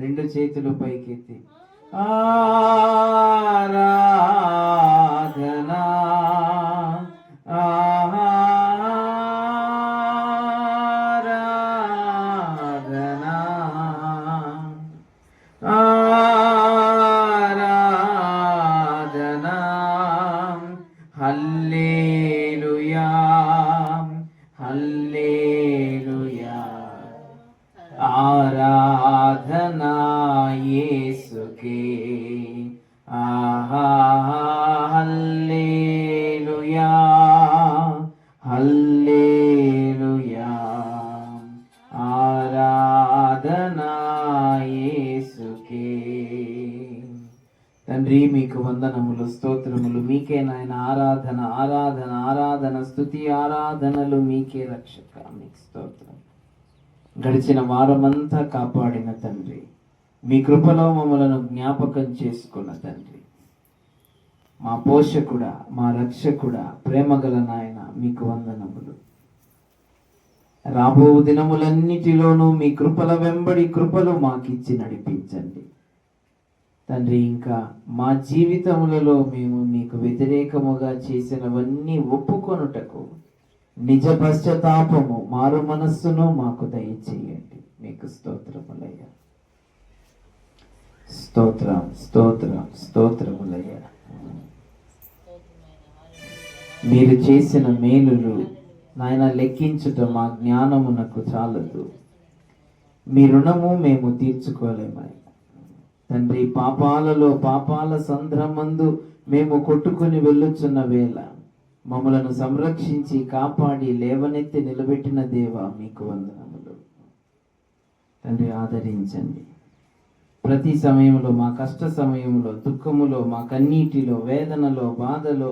రెండు చేతులు పైకెత్తి ఆరాధనా ఆరాధనా ఆరాధనా హల్లెలూయా హల్లెలూయా ఆరాధనా యేసుకే హల్లెలూయా హల్లెలూయా ఆరాధనా యేసుకే. తండ్రి మీకు వందనములు స్తోత్రములు మీకే నాయన. ఆరాధన ఆరాధన ఆరాధన స్తుతి ఆరాధనలు మీకే రక్షక. మీకు స్తోత్రం. గడిచిన వారమంతా కాపాడిన తండ్రి, మీ కృపలో మమ్మలను జ్ఞాపకం చేసుకున్న తండ్రి, మా పోషకుడా మా రక్షకుడా ప్రేమగల నాయన మీకు వందనములు. రాబో దినములన్నిటిలోనూ మీ కృపల వెంబడి కృపలు మాకిచ్చి నడిపించండి తండ్రి. ఇంకా మా జీవితములలో మేము మీకు వ్యతిరేకముగా చేసినవన్నీ ఒప్పుకొనుటకు నిజ పశ్చాత్తాపము మారు మనస్సును మాకు దయచేయండి. మీకు స్తోత్రములయ్యా. స్తోత్రం స్తోత్రం స్తోత్రములయ్యా. మీరు చేసిన మేలులు నాయన లెక్కించుట మా జ్ఞానమునకు చాలదు. మీ రుణము మేము తీర్చుకోలేమయ్యా తండ్రి. పాపాల సంద్రమందు మేము కొట్టుకుని వెళ్ళుచున్న వేళ మమ్మలను సంరక్షించి కాపాడి లేవనెత్తి నిలబెట్టిన దేవా మీకు వందనములు తండ్రి. ఆదరించండి ప్రతి సమయంలో, మా కష్ట సమయంలో, దుఃఖములో, మా కన్నీటిలో, వేదనలో, బాధలో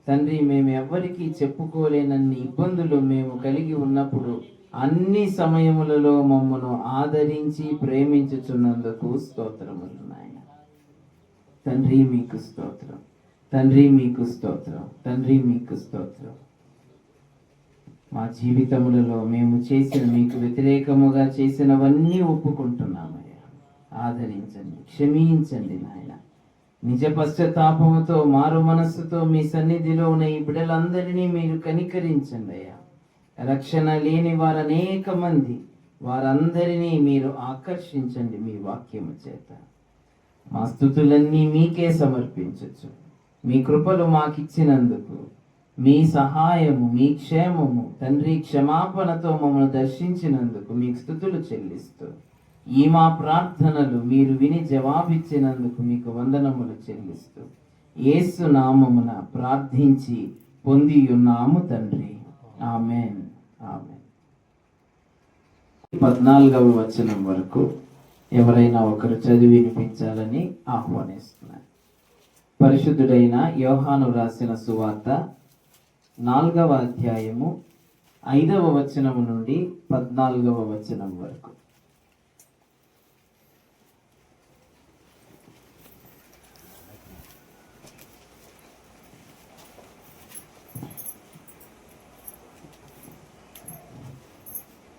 తండ్రి, మేము ఎవ్వరికీ చెప్పుకోలేనన్ని ఇబ్బందులు మేము కలిగి ఉన్నప్పుడు అన్ని సమయములలో మమ్మను ఆదరించి ప్రేమించుచున్నందుకు స్తోత్రములు నాయన. తండ్రి మీకు స్తోత్రం, తండ్రి మీకు స్తోత్రం, తండ్రి మీకు స్తోత్రం. మా జీవితములలో మేము చేసిన మీకు వ్యతిరేకముగా చేసినవన్నీ ఒప్పుకుంటున్నామయ్యా. ఆదరించండి, క్షమించండి నాయన. నిజ పశ్చాత్తాపముతో మారు మనస్సుతో మీ సన్నిధిలో ఉన్న ఈ బిడ్డలందరినీ మీరు కనికరించండి అయ్యా. రక్షణ లేని వారు అనేక మంది, వారందరినీ మీరు ఆకర్షించండి మీ వాక్యము చేత. మా స్తుతులన్నీ మీకే సమర్పించచ్చు. మీ కృపలు మాకిచ్చినందుకు, మీ సహాయము, మీ క్షేమము తండ్రి, క్షమాపణతో మమ్మల్ని దర్శించినందుకు మీకు స్తుతులు చెల్లిస్తూ, ఈ మా ప్రార్థనలు మీరు విని జవాబిచ్చినందుకు మీకు వందనములు చెల్లిస్తూ యేసు నామమున ప్రార్థించి పొంది ఉన్నాము తండ్రి. ఆమేన్, ఆమేన్. 14వ వచనం వరకు ఎవరైనా ఒకరు చదివి వినిపించాలని ఆహ్వానిస్తున్నారు. పరిశుద్ధుడైన యోహాను రాసిన సువార్త 4వ అధ్యాయము 5వ వచనం నుండి 14వ వచనం వరకు.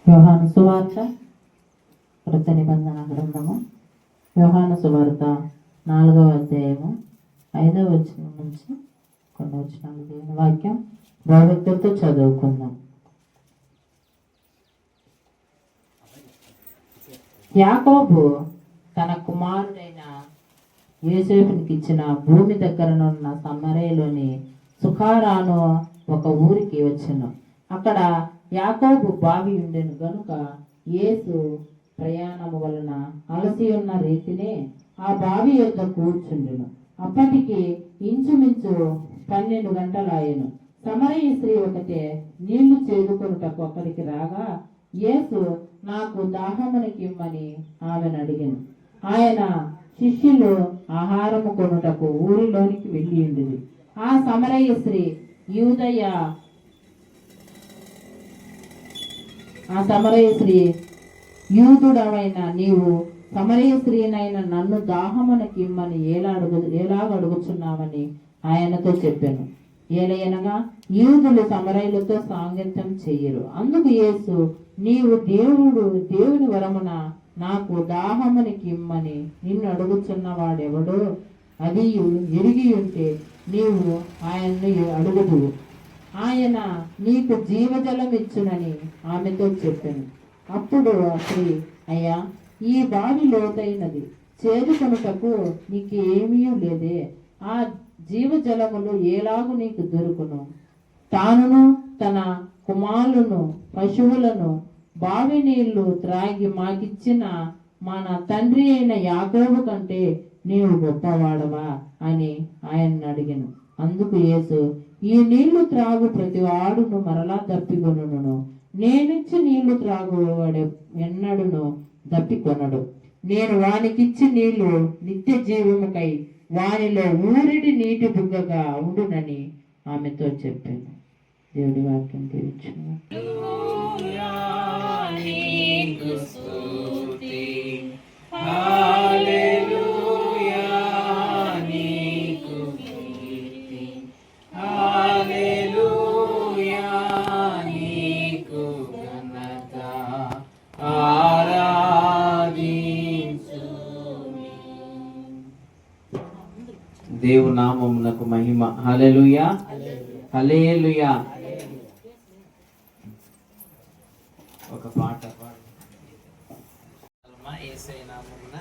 యోహాను సువార్త కృత నిబంధన గ్రంథము, యోహాను సువార్త 4వ అధ్యాయము 5వ వచనం నుంచి కొన్ని వచనాలు దేవుని వాక్యం భక్తులతో చదువుకుందాం. యాకోబు తన కుమారుడైన యోసేపునికి ఇచ్చిన భూమి దగ్గరనున్న సమరయలోని సుఖారాను ఒక ఊరికి వచ్చెను. అక్కడ యాకోబు బావి ఉండెను గనుక యేసు ప్రయాణము వలన అలసి ఉన్న రీతినే ఆ బావి యొద్ద కూర్చుండెను. అప్పటికి ఇంచుమించు 12 గంటలాయెను. సమరయ స్త్రీ ఒకటే నీళ్లు చేదుకొనుటకు అక్కడికి రాగా యేసు నాకు దాహమునకిమ్మని ఆమెను అడిగాను. ఆయన శిష్యులు ఆహారము కొనుటకు ఊరిలోనికి వెళ్ళి ఉండేది. ఆ సమరయ స్త్రీ యూదుడవైన నీవు సమరయ స్త్రీనైన నన్ను దాహమునకిమ్మని ఎలాగడుగుచున్నావని ఆయనతో చెప్పాను. ఏలయనగా యూదులు సమరయులతో సాంగత్యం చెయ్యరు. అందుకు యేసు, నీవు దేవుని వరమున నాకు దాహమునికి ఇమ్మని నిన్ను అడుగుచున్నవాడెవడో అది ఎరిగి ఉంటే నీవు ఆయన్ను అడుగుదువు, ఆయన నీకు జీవజలం ఇచ్చునని ఆమెతో చెప్పాను. అప్పుడు ఆ స్త్రీ, అయ్యా, ఈ బావి లోతైనది, చేదుకొనుటకు నీకు ఏమీ లేదే, ఆ జీవజలములు ఎలాగు నీకు దొరుకును? తానును తన కుమారులను పశువులను బావి నీళ్లు త్రాగి మాకిచ్చిన మన తండ్రి అయిన యాకోబు కంటే నీవు గొప్పవాడవా అని ఆయన్ని అడిగాను. అందుకు యేసు, ఈ నీళ్లు త్రాగు ప్రతి వాడును మరలా దప్పికొనును, నేనిచ్చి నీళ్లు త్రాగువాడు ఎన్నడును దప్పికొనడు. నేను వానికిచ్చి నీళ్లు నిత్య జీవముకై వానిలో ఊరిడి నీటి బుగ్గగా ఉండునని ఆమెతో చెప్పాను. దేవుడి వాక్యం తీర్చును. దేవు నామమునకు మహిమ. హల్లెలూయా, హల్లెలూయా. ఒక పాట యేసయ్య నామమున.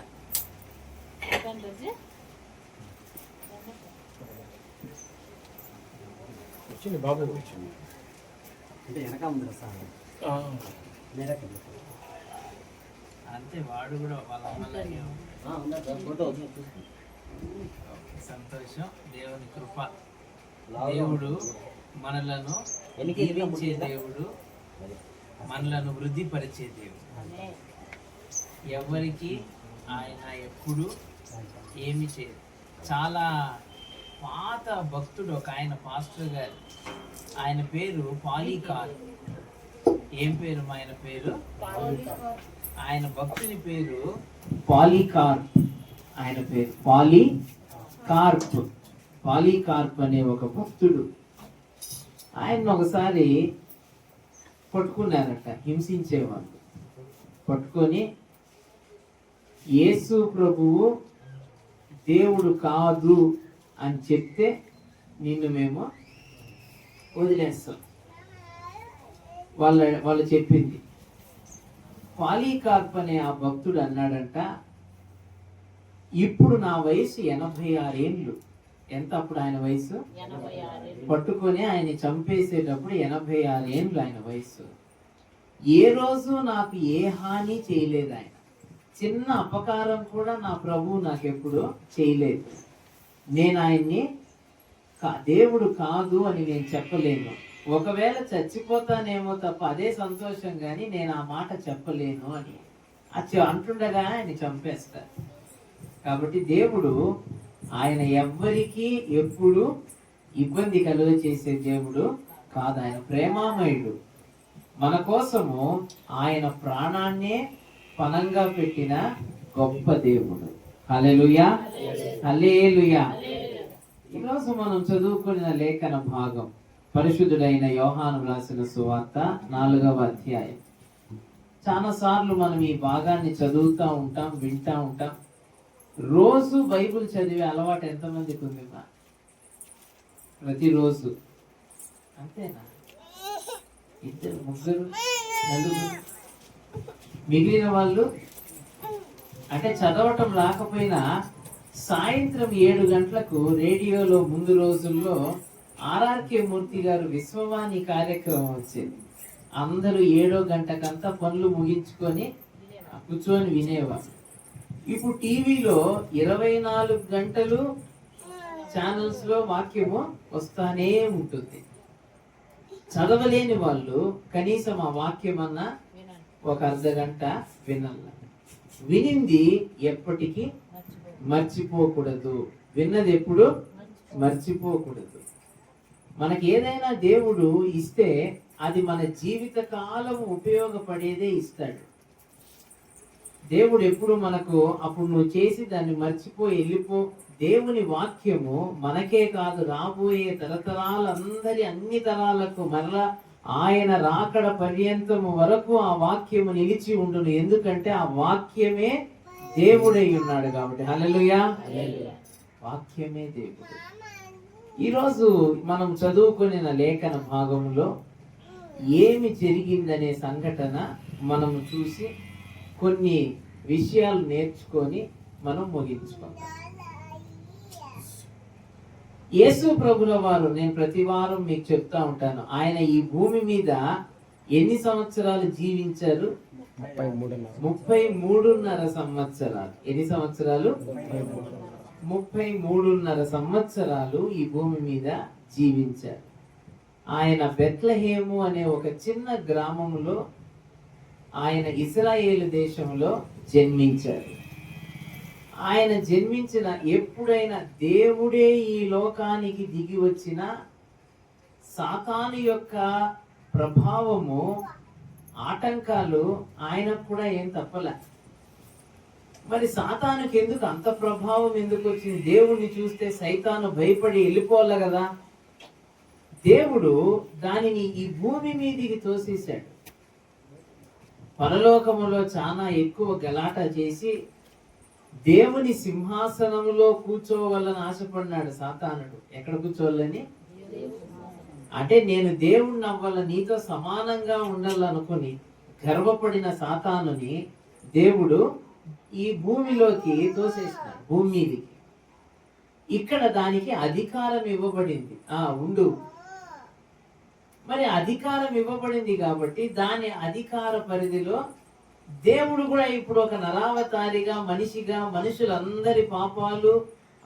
వచ్చింది బాబు, వచ్చింది అంటే వెనక ముందర సార్ అంతే, వాడు కూడా వాళ్ళ సంతోషం. దేవుని కృప, దేవుడు మనలను దీవించే దేవుడు, మనలను వృద్ధిపరిచే దేవుడు. ఎవరికి ఆయన ఎప్పుడు ఏమి చేయదు. చాలా పాత భక్తుడు ఒక ఆయన, పాస్టర్ గారు, ఆయన పేరు పాలీకార్ప్. ఏం పేరు ఆయన పేరు? ఆయన భక్తుని పేరు పాలీకార్ప్. ఆయన పేరు పాలీకార్ప్. పాలీకార్ప్ అనే ఒక భక్తుడు. ఆయన ఒకసారి పట్టుకున్నారట హింసించేవాళ్ళు. పట్టుకొని యేసు ప్రభువు దేవుడు కాదు అని చెప్తే నిన్ను మేము వదిలేస్తాం వాళ్ళు చెప్పింది. పాలీకార్ప్ అనే ఆ భక్తుడు అన్నాడంట, ఇప్పుడు నా వయసు 86 ఏళ్ళు. ఎంత అప్పుడు ఆయన వయసు? పట్టుకొని ఆయన చంపేసేటప్పుడు 86 ఏళ్ళు ఆయన వయసు. ఏ రోజు నాకు ఏ హాని చేయలేదు ఆయన. చిన్న అపకారం కూడా నా ప్రభువు నాకు ఎప్పుడు చేయలేదు. నేను ఆయన్ని దేవుడు కాదు అని నేను చెప్పలేను. ఒకవేళ చచ్చిపోతానేమో తప్ప అదే సంతోషం, కానీ నేను ఆ మాట చెప్పలేను అని అంటుండగా ఆయన చంపేస్తారు. కాబట్టి దేవుడు ఆయన ఎవ్వరికీ ఎప్పుడు ఇబ్బంది కలుగ చేసే దేవుడు కాదు. ఆయన ప్రేమామయుడు. మన కోసము ఆయన ప్రాణాన్నే పణంగా పెట్టిన గొప్ప దేవుడు. హల్లెలూయా, హల్లెలూయా. ఈరోజు మనం చదువుకున్న లేఖన భాగం పరిశుద్ధుడైన యోహాను రాసిన సువార్త 4వ అధ్యాయం. చాలా సార్లు మనం ఈ భాగాన్ని చదువుతూ ఉంటాం, వింటూ ఉంటాం. రోజు బైబిల్ చదివే అలవాటు ఎంతమందికి ఉంది? ప్రతిరోజు అంతేనా? 2, 3, 4. మిగిలిన వాళ్ళు అంటే చదవటం రాకపోయినా సాయంత్రం 7 గంటలకు రేడియోలో ముందు రోజుల్లో ఆర్ఆర్కే మూర్తి గారు విశ్వవాణి కార్యక్రమం వచ్చేది. అందరూ 7వ గంటకంతా పనులు ముగించుకొని కూర్చొని వినేవారు. ఇప్పుడు టీవీలో 24 గంటలు ఛానల్స్ లో వాక్యము వస్తానే ఉంటుంది. చదవలేని వాళ్ళు కనీసం ఆ వాక్యం అన్నా ఒక అర్ధగంట వినాల. వినింది ఎప్పటికీ మర్చిపోకూడదు. విన్నది ఎప్పుడు మర్చిపోకూడదు. మనకి ఏదైనా దేవుడు ఇస్తే అది మన జీవిత కాలం ఉపయోగపడేదే ఇస్తాడు. దేవుడు ఎప్పుడు మనకు అప్పుడు నువ్వు చేసి దాన్ని మర్చిపోయి వెళ్ళిపో. దేవుని వాక్యము మనకే కాదు, రాబోయే తరతరాలందరి అన్ని తరాలకు మరలా ఆయన రాకడ పర్యంతము వరకు ఆ వాక్యము నిలిచి ఉండును, ఎందుకంటే ఆ వాక్యమే దేవుడై ఉన్నాడు కాబట్టి. హల్లెలూయా. వాక్యమే దేవుడు. ఈరోజు మనం చదువుకునే లేఖన భాగంలో ఏమి జరిగిందనే సంఘటన మనము చూసి కొన్ని విషయాలు నేర్చుకొని మనం ముగించుకుందాం. యేసు ప్రభుల వారు, నేను ప్రతి వారం మీకు చెప్తా ఉంటాను, ఆయన ఈ భూమి మీద ఎన్ని సంవత్సరాలు జీవించారు? 33.5 సంవత్సరాలు. ఎన్ని సంవత్సరాలు? 33.5 సంవత్సరాలు ఈ భూమి మీద జీవించారు. ఆయన బెత్లెహేము అనే ఒక చిన్న గ్రామంలో, ఆయన ఇశ్రాయేలు దేశంలో జన్మించారు. ఆయన జన్మించిన ఎప్పుడైనా దేవుడే ఈ లోకానికి దిగి వచ్చిన సాతాను యొక్క ప్రభావము, ఆటంకాలు ఆయనకు కూడా ఏం తప్పలే. మరి సాతానుకి ఎందుకు అంత ప్రభావం ఎందుకు వచ్చింది? దేవుణ్ణి చూస్తే సైతాను భయపడి వెళ్ళిపోవాలి కదా. దేవుడు దానిని ఈ భూమి మీదికి తోసేశాడు. పరలోకములో చాలా ఎక్కువ గలాట చేసి దేవుని సింహాసనములో కూర్చోవాలని ఆశపడినాడు సాతానుడు. ఎక్కడ కూర్చోవాలని? అంటే నేను దేవుణ్ణి అవ్వాల, నీతో సమానంగా ఉండాలనుకుని గర్వపడిన సాతానుని దేవుడు ఈ భూమిలోకి తోసేసినాడు, భూమి మీదికి. ఇక్కడ దానికి అధికారం ఇవ్వబడింది. ఉండు. మరి అధికారం ఇవ్వబడింది కాబట్టి దాని అధికార పరిధిలో దేవుడు కూడా ఇప్పుడు ఒక నరావతారిగా, మనిషిగా, మనుషులందరి పాపాలు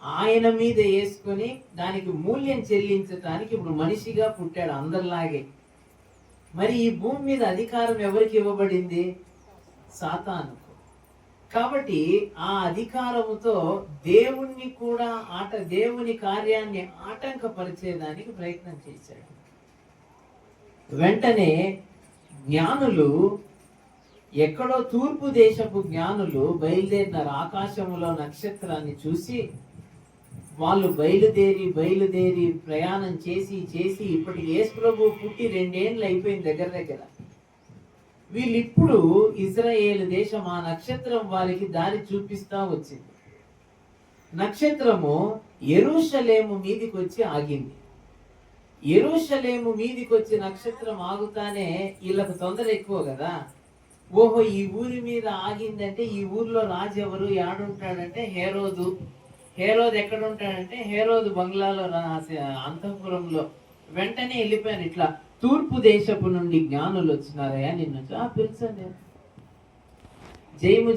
ఆయన మీద వేసుకొని దానికి మూల్యం చెల్లించటానికి ఇప్పుడు మనిషిగా పుట్టాడు అందరిలాగే. మరి ఈ భూమి మీద అధికారం ఎవరికి ఇవ్వబడింది? సాతానుకు. కాబట్టి ఆ అధికారముతో దేవుణ్ణి కూడా దేవుని కార్యాన్ని ఆటంకపరిచేదానికి ప్రయత్నం చేశాడు. వెంటనే జ్ఞానులు, ఎక్కడో తూర్పు దేశపు జ్ఞానులు బయలుదేరినారు. ఆకాశంలో నక్షత్రాన్ని చూసి వాళ్ళు బయలుదేరి ప్రయాణం చేసి ఇప్పటికి యేసు ప్రభు పుట్టి 2 ఏళ్ళు అయిపోయింది దగ్గర. వీళ్ళిప్పుడు ఇజ్రాయేలు దేశం, ఆ నక్షత్రం వారికి దారి చూపిస్తా వచ్చింది. నక్షత్రము యెరూషలేము మీదికి వచ్చి ఆగింది. యెరూషలేము మీదికి వచ్చి నక్షత్రం ఆగుతానే వీళ్ళకు తొందర ఎక్కువ కదా. ఓహో, ఈ ఊరి మీద ఆగిందంటే ఈ ఊర్లో రాజు ఎవరు, ఏడుంటాడంటే హేరోదు. హేరోదు ఎక్కడ ఉంటాడంటే హేరోదు బంగ్లాలో, అంతఃపురంలో. వెంటనే వెళ్ళిపోయాను. ఇట్లా తూర్పు దేశపు నుండి జ్ఞానులు వచ్చినారయ్యా నిన్ను పిలిచండి.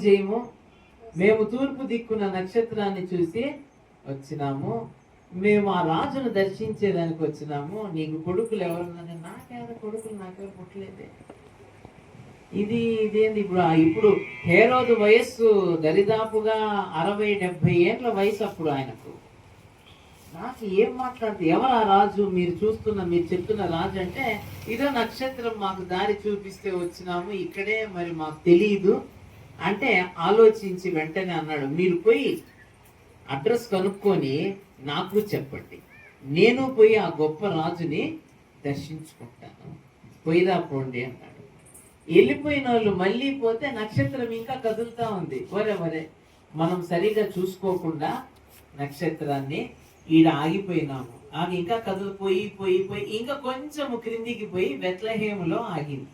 జయము, మేము తూర్పు దిక్కున నక్షత్రాన్ని చూసి వచ్చినాము, మేము ఆ రాజును దర్శించేదానికి వచ్చినాము. నీకు కొడుకులు ఎవరున్నా? నాకెవరు కొడుకులు, నాకెవరు పుట్టలేదే. ఇదేంది ఇప్పుడు హేరోదు వయస్సు దరిదాపుగా 60-70 ఏళ్ళ వయసు అప్పుడు ఆయనకు. నాకు ఏం మాట్లాడుతూ, ఎవరు ఆ రాజు? మీరు చెప్తున్న రాజు అంటే, ఇదో నక్షత్రం మాకు దారి చూపిస్తే వచ్చినాము, ఇక్కడే, మరి మాకు తెలియదు అంటే ఆలోచించి వెంటనే అన్నాడు, మీరు పోయి అడ్రస్ కనుక్కొని నాకు చెప్పండి, నేను పోయి ఆ గొప్ప రాజుని దర్శించుకుంటాను, పోయిరా పోండి అన్నాడు. వెళ్ళిపోయిన వాళ్ళు మళ్ళీ పోతే నక్షత్రం ఇంకా కదులుతా ఉంది. ఒరే మనం సరిగా చూసుకోకుండా నక్షత్రాన్ని ఆగిపోయినాము. ఇంకా కదిలిపోయి ఇంకా కొంచెము క్రిందికి పోయి బెత్లెహేములో ఆగింది.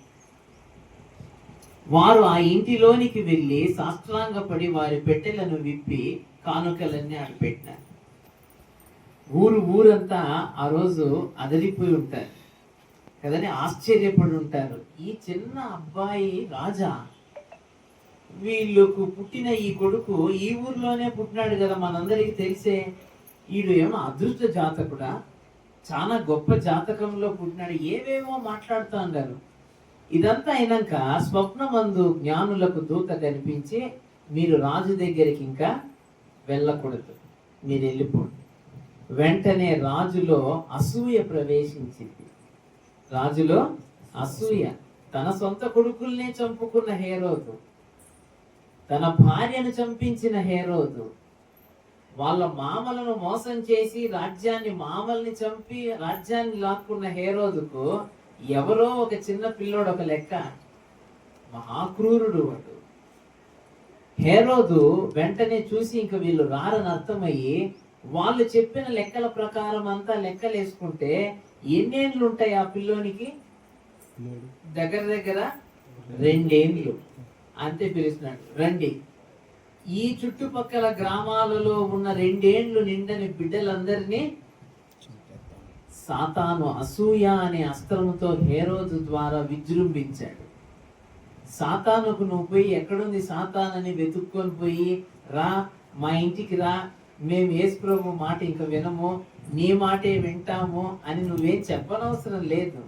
వారు ఆ ఇంటిలోనికి వెళ్ళి సాష్టాంగపడి వారి పెట్టెలను విప్పి కానుకలన్నీ ఆడ పెట్టినారు. ఊరంతా ఆ రోజు అదిరిపోయి ఉంటారు కదని, ఆశ్చర్యపడి ఉంటారు. ఈ చిన్న అబ్బాయి రాజా, వీళ్ళకు పుట్టిన ఈ కొడుకు ఈ ఊర్లోనే పుట్టినాడు కదా, మనందరికి తెలిసే. వీడు ఏమో అదృష్ట జాతకుడా, చాలా గొప్ప జాతకంలో పుట్టినాడు, ఏవేమో మాట్లాడుతూ ఉన్నారు. ఇదంతా అయినాక స్వప్నమందు జ్ఞానులకు దూత కనిపించి, మీరు రాజు దగ్గరికి ఇంకా వెళ్ళకూడదు, మీరు వెళ్ళిపోండి. వెంటనే రాజులో అసూయ ప్రవేశించింది. రాజులో అసూయ. తన సొంత కొడుకుల్నే చంపుకున్న హేరోదు, తన భార్యను చంపించిన హేరోదు, వాళ్ళ మామలను మోసం చేసి మామల్ని చంపి రాజ్యాన్ని లాక్కున్న హేరోదుకు ఎవరో ఒక చిన్న పిల్లోడు ఒక లెక్క, మహాక్రూరుడు వాడు. హేరోదు వెంటనే చూసి ఇంక వీళ్ళు రారని అర్థమయ్యి వాళ్ళు చెప్పిన లెక్కల ప్రకారం అంతా లెక్కలు వేసుకుంటే ఎన్నేళ్ళు ఉంటాయి ఆ పిల్లోనికి? దగ్గర దగ్గర 2 ఏళ్ళు. అంతే పిలుస్తున్నాడు, రండి. ఈ చుట్టుపక్కల గ్రామాలలో ఉన్న 2 ఏళ్ళు నిండని బిడ్డలందరినీ సాతాను అసూయ అనే అస్త్రముతో హేరోదు ద్వారా విజృంభించాడు. సాతానుకు నువ్వు పోయి ఎక్కడుంది సాతాన్ అని వెతుక్కొని పోయి, రా మా ఇంటికి రా, మేము యేసు ప్రభు మాట ఇంక వినము, నీ మాటే వింటాము అని నువ్వేం చెప్పనవసరం లేదు.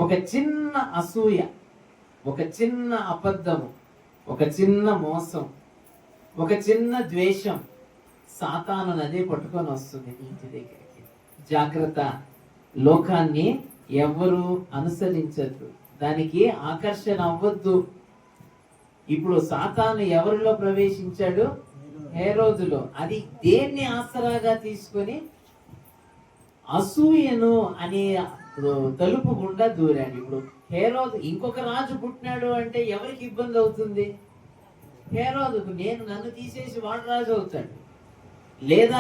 ఒక చిన్న అసూయ, ఒక చిన్న అబద్ధము, ఒక చిన్న మోసం, ఒక చిన్న ద్వేషం సాతాను అదే పట్టుకొని వస్తుంది నీ ఇంటి దగ్గరికి. జాగ్రత్త, లోకాన్ని ఎవ్వరూ అనుసరించద్దు, దానికి ఆకర్షణ అవ్వద్దు. ఇప్పుడు సాతాను ఎవరిలో ప్రవేశించాడు? హేరోదులో. అది దేన్ని ఆసరాగా తీసుకొని? అసూయను అనే తలుపు గుండా దూరాడు. ఇప్పుడు హేరోదు, ఇంకొక రాజు పుట్టినాడు అంటే ఎవరికి ఇబ్బంది అవుతుంది? హేరోదుకు, నన్ను తీసేసి వాడు రాజు అవుతాడు, లేదా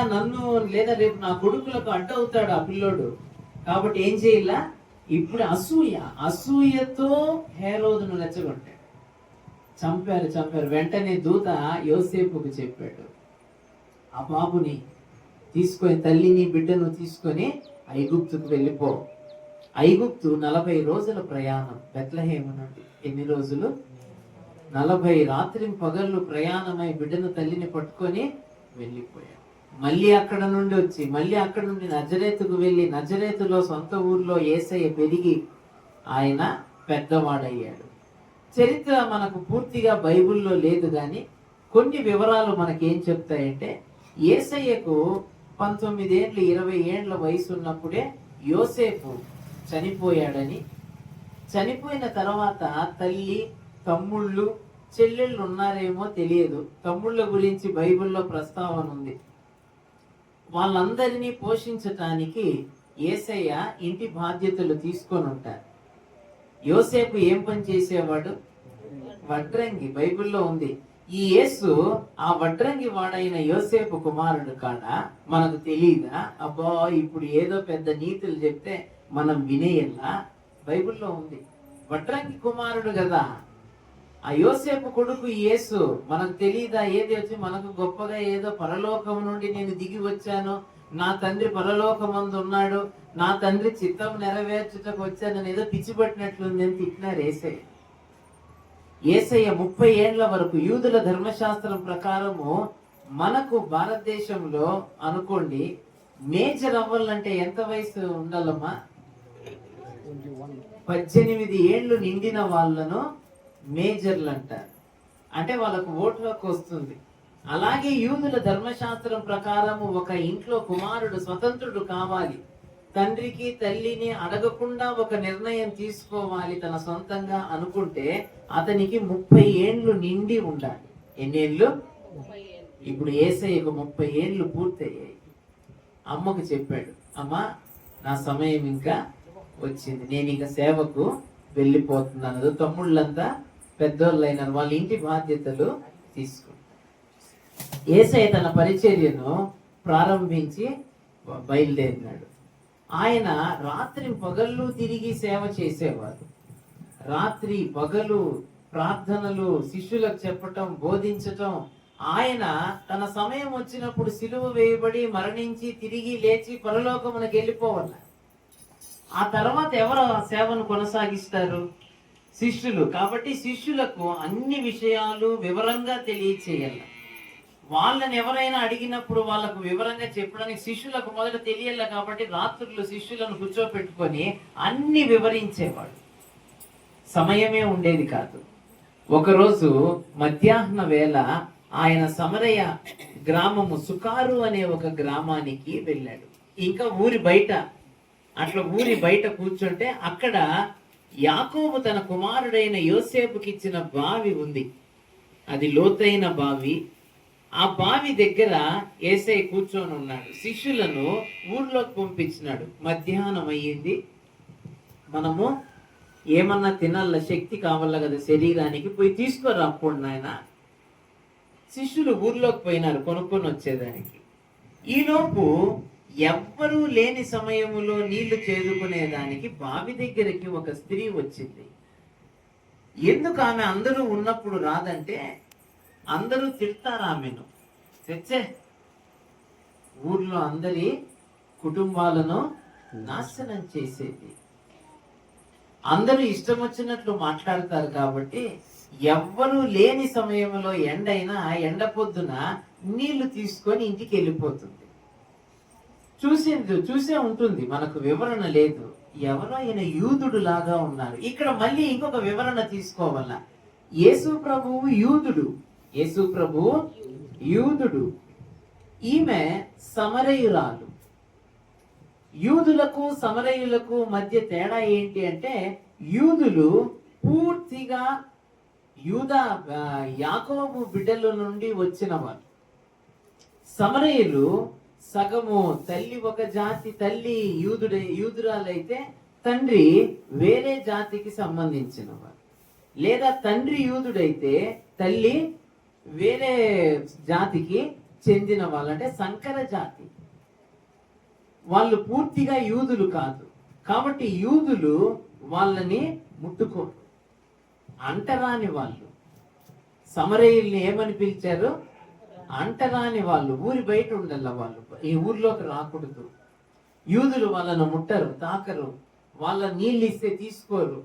లేదా రేపు నా కొడుకులకు అడ్డవుతాడు ఆ పిల్లోడు. కాబట్టి ఏం చేయాల? ఇప్పుడు అసూయతో హేరోదును రెచ్చగొట్టాడు. చంపారు. వెంటనే దూత యోసేపుకు చెప్పాడు, ఆ బాబుని తీసుకొని, తల్లిని బిడ్డను తీసుకొని ఐగుప్తుకు వెళ్ళిపో. ఐగుప్తు 40 రోజుల ప్రయాణం బెత్లెహేము నుండి. ఎన్ని రోజులు? 40 రాత్రి పగళ్ళు ప్రయాణమై బిడ్డను తల్లిని పట్టుకొని వెళ్ళిపోయాడు. మళ్ళీ అక్కడ నుండి నజరేతుకు వెళ్ళి, నజరేతులో సొంత ఊర్లో యేసయ్య పెరిగి ఆయన పెద్దవాడయ్యాడు. చరిత్ర మనకు పూర్తిగా బైబిల్లో లేదు, కానీ కొన్ని వివరాలు మనకేం చెప్తాయంటే, యేసయ్యకు 19 ఏళ్ళు 20 ఏళ్ల వయసు ఉన్నప్పుడే యోసేపు చనిపోయాడని, చనిపోయిన తర్వాత తల్లి, తమ్ముళ్ళు, చెల్లెళ్ళు ఉన్నారేమో తెలియదు, తమ్ముళ్ళ గురించి బైబిల్లో ప్రస్తావన ఉంది. వాళ్ళందరినీ పోషించటానికి యేసయ్య ఇంటి బాధ్యతలు తీసుకొని ఉంటారు. యోసేపు ఏం పని చేసేవాడు? వడ్రంగి. బైబిల్లో ఉంది. ఈ యేసు ఆ వడ్రంగి వాడైన యోసేపు కుమారుడు కాడా? మనకు తెలియదా? అబ్బా, ఇప్పుడు ఏదో పెద్ద నీతులు చెప్తే మనం వినేయల్లా? బైబిల్లో ఉంది. వడ్రంగి కుమారుడు కదా ఆ యోసేపు కొడుకు యేసు. మనకు తెలియదా? ఏది వచ్చి మనకు గొప్పగా ఏదో పరలోకం నుండి నేను దిగి వచ్చాను, నా తండ్రి పరలోకమందు ఉన్నాడు, నా తండ్రి చిత్తం నెరవేర్చుటకు వచ్చానని ఏదో పిచ్చిపట్టినట్లుంది అని తిట్టినారు యేసయ్య 30 ఏళ్ల వరకు యూదుల ధర్మశాస్త్రం ప్రకారము మనకు భారతదేశంలో అనుకోండి, మేజర్ అవ్వాలంటే ఎంత వయసు ఉండాలమ్మా? 18 ఏళ్ళు నిండిన వాళ్ళను మేజర్లు అంటారు. అంటే వాళ్ళకు ఓటు హక్కు వస్తుంది. అలాగే యూదుల ధర్మశాస్త్రం ప్రకారము ఒక ఇంట్లో కుమారుడు స్వతంత్రుడు కావాలి, తండ్రికి తల్లిని అడగకుండా ఒక నిర్ణయం తీసుకోవాలి తన సొంతంగా అనుకుంటే అతనికి 30 ఏళ్ళు నిండి ఉండాలి. ఎన్నేళ్ళు? ఇప్పుడు యేసయ్యకు 30 ఏళ్ళు పూర్తయ్యాయి. అమ్మకు చెప్పాడు, అమ్మా నా సమయం ఇంకా వచ్చింది, నేను ఇంకా సేవకు వెళ్ళిపోతున్నాను. తమ్ముళ్ళంతా పెద్దోళ్ళైన వాళ్ళ ఇంటి బాధ్యతలు తీసుకుంటారు. యేసయ్య తన పరిచర్యను ప్రారంభించి బయలుదేరినాడు. ఆయన రాత్రి పగళ్ళు తిరిగి సేవ చేసేవాడు. రాత్రి పగలు ప్రార్థనలు, శిష్యులకు చెప్పటం, బోధించటం. ఆయన తన సమయం వచ్చినప్పుడు సిలువ వేయబడి మరణించి తిరిగి లేచి పరలోకమునకు వెళ్ళిపోవాలి. ఆ తర్వాత ఎవరు సేవను కొనసాగిస్తారు? శిష్యులు. కాబట్టి శిష్యులకు అన్ని విషయాలు వివరంగా తెలియచేయాలి. వాళ్ళని ఎవరైనా అడిగినప్పుడు వాళ్ళకు వివరంగా చెప్పడానికి శిష్యులకు మొదట తెలియాలి. కాబట్టి రాత్రులు శిష్యులను కూర్చోపెట్టుకొని అన్ని వివరించేవాడు. సమయమే ఉండేది కాదు. ఒకరోజు మధ్యాహ్న వేళ ఆయన సమరయ గ్రామము సుకారు అనే ఒక గ్రామానికి వెళ్ళాడు. ఇంకా ఊరి బయట కూర్చుంటే అక్కడ యాకోబు తన కుమారుడైన యోసేపుకి ఇచ్చిన బావి ఉంది. అది లోతైన బావి. ఆ బావి దగ్గర యేసయ్య కూర్చొని ఉన్నాడు. శిష్యులను ఊర్లోకి పంపించినాడు. మధ్యాహ్నం అయ్యింది. మనము ఏమన్నా తినాల, శక్తి కావాల కదా శరీరానికి, పోయి తీసుకోరా అప్పుడు నాయన. శిష్యులు ఊర్లోకి పోయినారు కొనుక్కొని వచ్చేదానికి. ఈలోపు ఎవ్వరూ లేని సమయములో నీళ్లు చేదుకునేదానికి బావి దగ్గరికి ఒక స్త్రీ వచ్చింది. ఎందుకు ఆమె అందరూ ఉన్నప్పుడు రాదంటే, అందరూ తిడతారు ఆమెను. తెచ్చే ఊర్లో అందరి కుటుంబాలను నాశనం చేసేది. అందరూ ఇష్టం వచ్చినట్లు మాట్లాడతారు కాబట్టి ఎవ్వరూ లేని సమయంలో ఎండైనా ఎండ పొద్దున నీళ్లు తీసుకొని ఇంటికి వెళ్ళిపోతుంది. చూసే ఉంటుంది, మనకు వివరణ లేదు. ఎవరో ఆయన యూదుడు లాగా ఉన్నారు. ఇక్కడ మళ్ళీ ఇంకొక వివరణ తీసుకోవాల. యేసు ప్రభువు యూదుడు, యేసు ప్రభువు యూదుడు, ఈమె సమరయురాలు. యూదులకు సమరయులకు మధ్య తేడా ఏంటి అంటే, యూదులు పూర్తిగా యాకోబు బిడ్డల నుండి వచ్చిన వాళ్ళు. సమరయులు సగము తల్లి ఒక జాతి, తల్లి యూదురాలైతే తండ్రి వేరే జాతికి సంబంధించిన వారు, లేదా తండ్రి యూదుడైతే తల్లి వేరే జాతికి చెందిన వాళ్ళు, అంటే సంకర జాతి. వాళ్ళు పూర్తిగా యూదులు కాదు. కాబట్టి యూదులు వాళ్ళని ముట్టుకోరు, అంటరాని వాళ్ళు. సమరయుల్ని ఏమని పిలిచారు? అంటరాని వాళ్ళు, ఊరి బయట ఉండాల వాళ్ళు, ఈ ఊర్లోకి రాకూడదు. యూదులు వాళ్ళను ముట్టరు, తాకరు, వాళ్ళ నీళ్ళు ఇస్తే తీసుకోరు,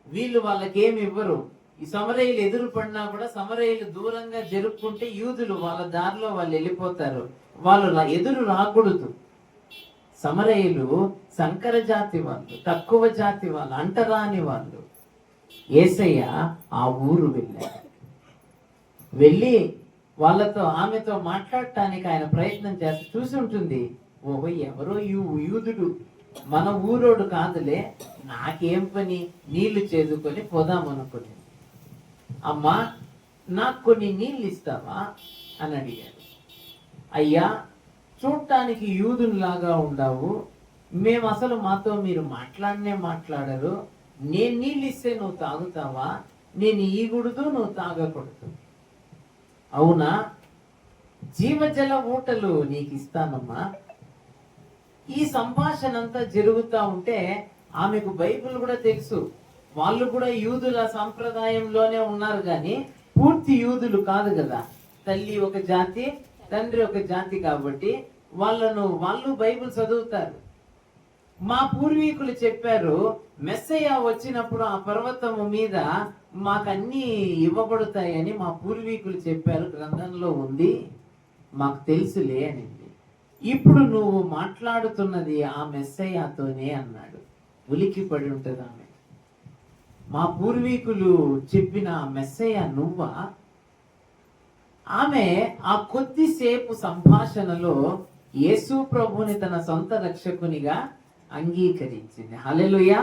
వీళ్ళు వాళ్ళకి ఏమి ఇవ్వరు. ఈ సమరయులు ఎదురు పడినా కూడా సమరయులు దూరంగా జరుపుకుంటే యూదులు వాళ్ళ దారిలో వాళ్ళు వెళ్ళిపోతారు, వాళ్ళు ఎదురు రాకూడదు. సమరయులు సంకర జాతి వాళ్ళు, తక్కువ జాతి వాళ్ళు, అంటరాని వాళ్ళు. యేసయ్య ఆ ఊరు వెళ్ళి వాళ్ళతో, ఆమెతో మాట్లాడటానికి ఆయన ప్రయత్నం చేస్తే చూసి ఉంటుంది, ఓహో ఎవరో యూదుడు, మన ఊరోడు కాదులే, నాకేం పని, నీళ్లు చేదుకొని పోదామనుకుని. అమ్మా నాకు కొన్ని నీళ్ళు ఇస్తావా అని అడిగాడు. అయ్యా చూడటానికి యూదునిలాగా ఉండావు, మేము అసలు మాతో మీరు మాట్లాడరు, నేను నీళ్ళు ఇస్తే నువ్వు తాగుతావా, నేను ఈగుడుదు నువ్వు తాగకూడదు, అవునా, జీవజల ఊటలు నీకు ఇస్తానమ్మా. ఈ సంభాషణ అంతా జరుగుతూ ఉంటే ఆమెకు బైబిల్ కూడా తెలుసు, వాళ్ళు కూడా యూదుల సంప్రదాయంలోనే ఉన్నారు కానీ పూర్తి యూదులు కాదు కదా, తల్లి ఒక జాతి తండ్రి ఒక జాతి, కాబట్టి వాళ్ళు బైబిల్ చదువుతారు. మా పూర్వీకులు చెప్పారు, మెస్సయ్య వచ్చినప్పుడు ఆ పర్వతము మీద మాకన్నీ ఇవ్వబడతాయని మా పూర్వీకులు చెప్పారు, గ్రంథంలో ఉంది, మాకు తెలుసులే అనింది. ఇప్పుడు నువ్వు మాట్లాడుతున్నది ఆ మెస్సయ్యతోనే అన్నాడు. ఉలికి పడి ఉంటుంది ఆమె. మా పూర్వీకులు చెప్పిన మెస్సయ్య నువ్వా? ఆమె ఆ కొద్దిసేపు సంభాషణలో యేసు ప్రభుని తన సొంత రక్షకునిగా అంగీకరించింది. హల్లెలూయా.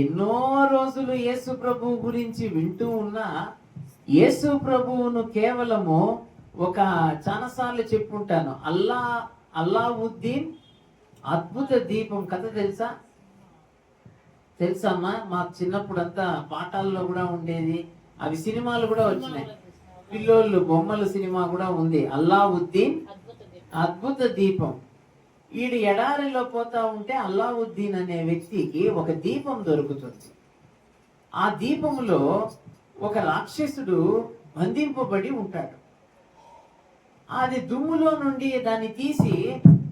ఎన్నో రోజులు యేసు ప్రభువు గురించి వింటూ ఉన్నా యేసు ప్రభువును కేవలము చాలాసార్లు చెప్పుంటాను, అల్లావుద్దీన్ అద్భుత దీపం కథ తెలుసమ్మా? మాకు చిన్నప్పుడు అంతా పాఠాల్లో కూడా ఉండేది, అవి సినిమాలు కూడా వచ్చినాయి, పిల్లోళ్ళు బొమ్మలు సినిమా కూడా ఉంది, అల్లావుద్దీన్ అద్భుత దీపం. వీడు ఎడారిలో పోతా ఉంటే అల్లావుద్దీన్ అనే వ్యక్తికి ఒక దీపం దొరుకుతుంది. ఆ దీపంలో ఒక రాక్షసుడు బంధింపబడి ఉంటాడు. అది దుమ్ములో నుండి దాన్ని తీసి